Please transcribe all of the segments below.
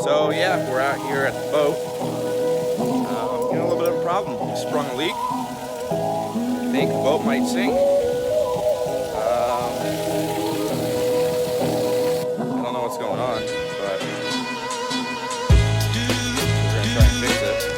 So yeah, we're out here at the boat. Getting a little bit of a problem. We sprung a leak. I think the boat might sink. I don't know what's going on, but we're gonna try and fix it.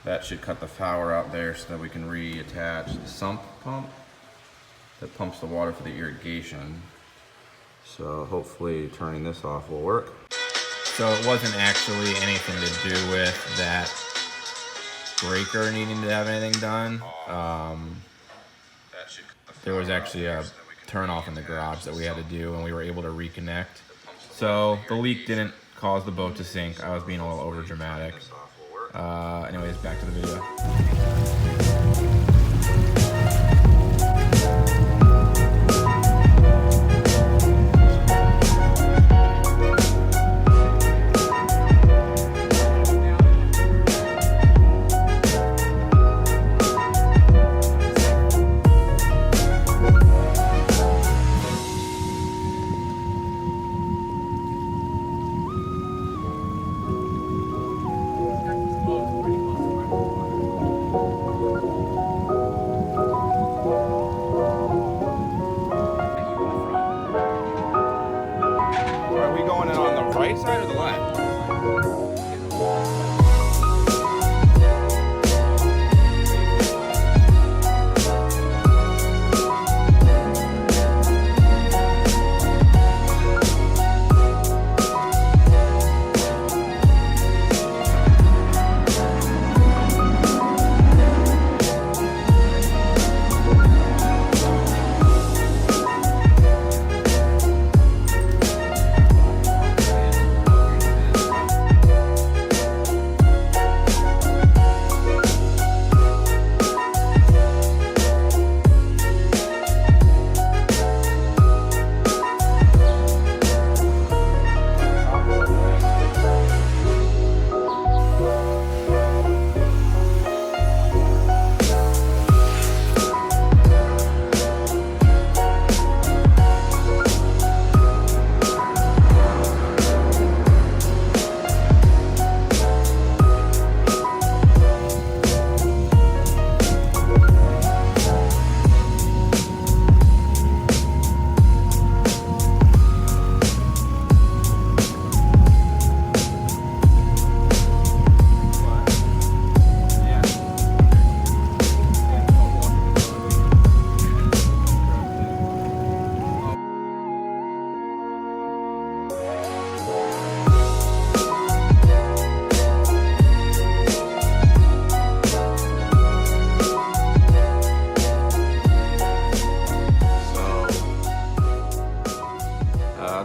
That should cut the power out there so that we can reattach the sump pump that pumps the water for the irrigation. So hopefully turning this off will work. So it wasn't actually anything to do with that breaker needing to have anything done. There was actually a turn off in the garage that we had to do, and we were able to reconnect. So the leak didn't cause the boat to sink. I was being a little over dramatic. Anyways, back to the video. Right side or the left?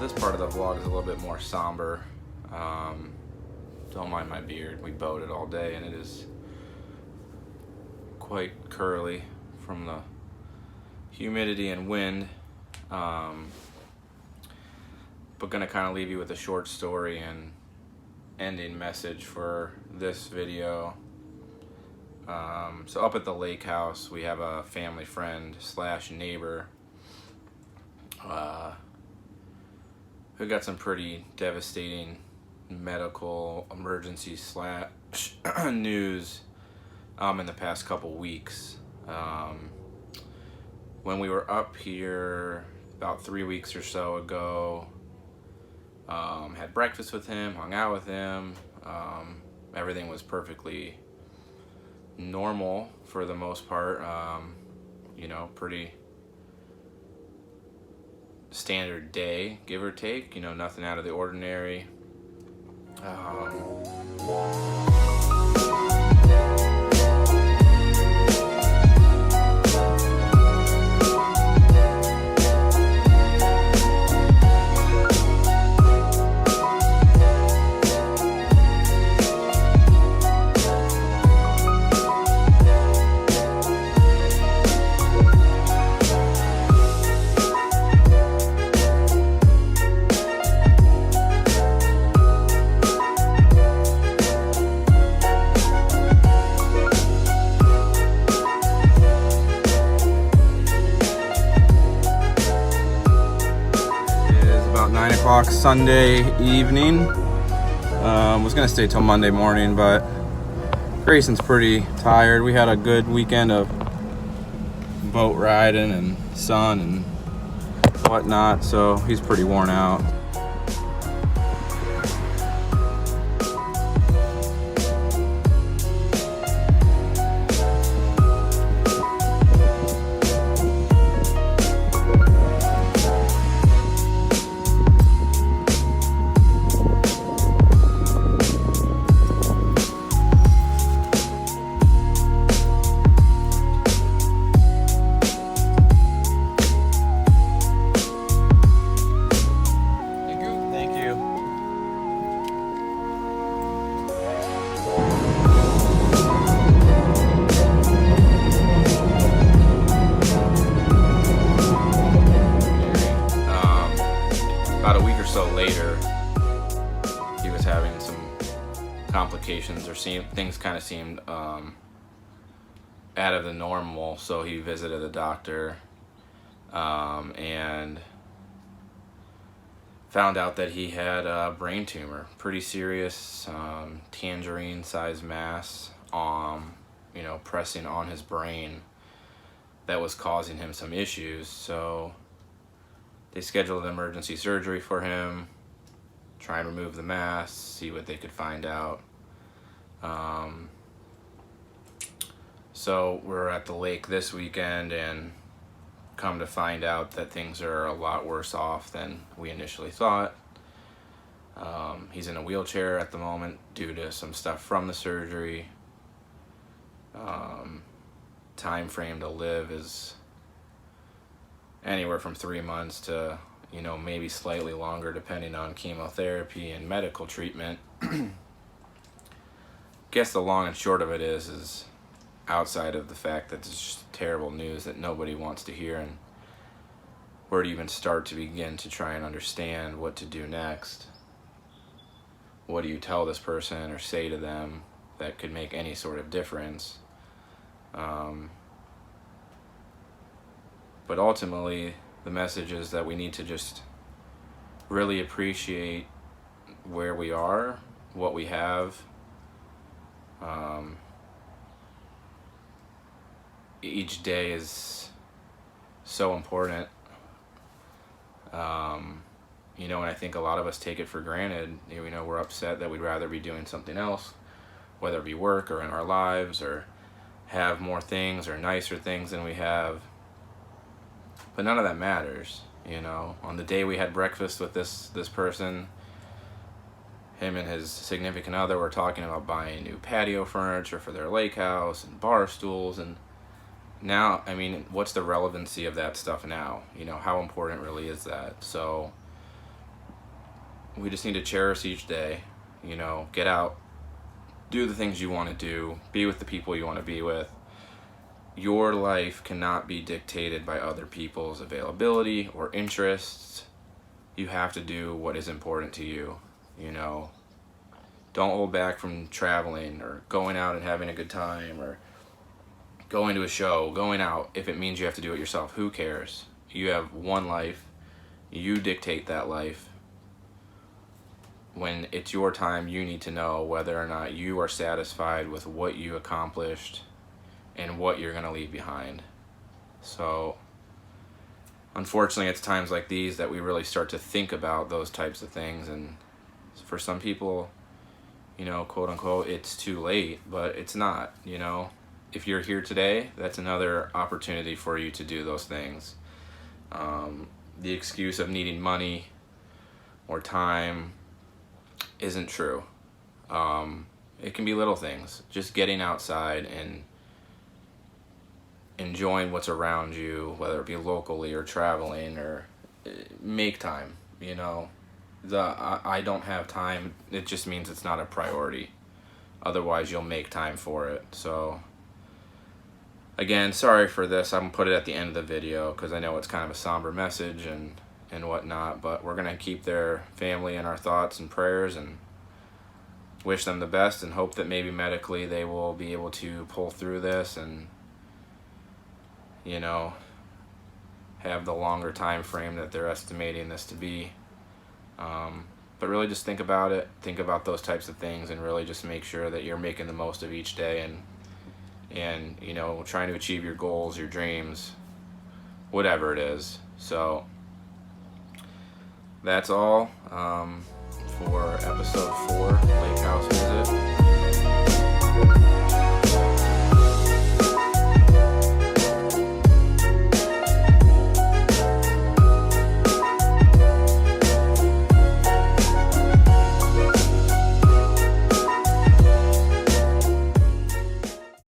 This part of the vlog is a little bit more somber. Don't mind my beard. We boated all day and it is quite curly from the humidity and wind. But gonna kind of leave you with a short story and ending message for this video. So up at the lake house, we have a family friend slash neighbor who got some pretty devastating medical emergency slash news in the past couple weeks. When we were up here about 3 weeks or so ago, had breakfast with him, hung out with him. Everything was perfectly normal for the most part. You know, pretty standard day, give or take, you know, nothing out of the ordinary. Sunday evening. Was gonna stay till Monday morning, but Grayson's pretty tired. We had a good weekend of boat riding and sun and whatnot, so he's pretty worn out. Complications or things kind of seemed out of the normal, so he visited the doctor and found out that he had a brain tumor, pretty serious, tangerine sized mass, you know, pressing on his brain that was causing him some issues. So they scheduled emergency surgery for him, try and remove the mass, see what they could find out. So we're at the lake this weekend and come to find out that things are a lot worse off than we initially thought. He's in a wheelchair at the moment due to some stuff from the surgery. Time frame to live is anywhere from 3 months to, you know, maybe slightly longer depending on chemotherapy and medical treatment. Guess the long and short of it is outside of the fact that it's just terrible news that nobody wants to hear, and where to even start to begin to try and understand what to do next. What do you tell this person or say to them that could make any sort of difference? But ultimately, the message is that we need to just really appreciate where we are, what we have. Each day is so important. You know, and I think a lot of us take it for granted. You know, we're upset that we'd rather be doing something else, whether it be work or in our lives, or have more things or nicer things than we have. But none of that matters, you know. On the day we had breakfast with this person, him and his significant other were talking about buying new patio furniture for their lake house and bar stools, and now, I mean, what's the relevancy of that stuff now? You know, how important really is that? So we just need to cherish each day, you know, get out, do the things you want to do, be with the people you want to be with. Your life cannot be dictated by other people's availability or interests. You have to do what is important to you, you know. Don't hold back from traveling or going out and having a good time or going to a show, going out. If it means you have to do it yourself, who cares? You have one life. You dictate that life. When it's your time, you need to know whether or not you are satisfied with what you accomplished and what you're going to leave behind. So unfortunately, it's times like these that we really start to think about those types of things, and for some people, you know, quote unquote, it's too late, but it's not. You know, if you're here today, that's another opportunity for you to do those things. the excuse of needing money or time isn't true. It can be little things, just getting outside and enjoying what's around you, whether it be locally or traveling, or make time. You know, I don't have time, it just means it's not a priority. Otherwise you'll make time for it. So again, sorry for this. I'm gonna put it at the end of the video because I know it's kind of a somber message and whatnot, but we're gonna keep their family in our thoughts and prayers and wish them the best and hope that maybe medically they will be able to pull through this and, you know, have the longer time frame that they're estimating this to be. But really just think about it, think about those types of things, and really just make sure that you're making the most of each day and you know, trying to achieve your goals, your dreams, whatever it is. So that's all for episode 4, Lake House Visit.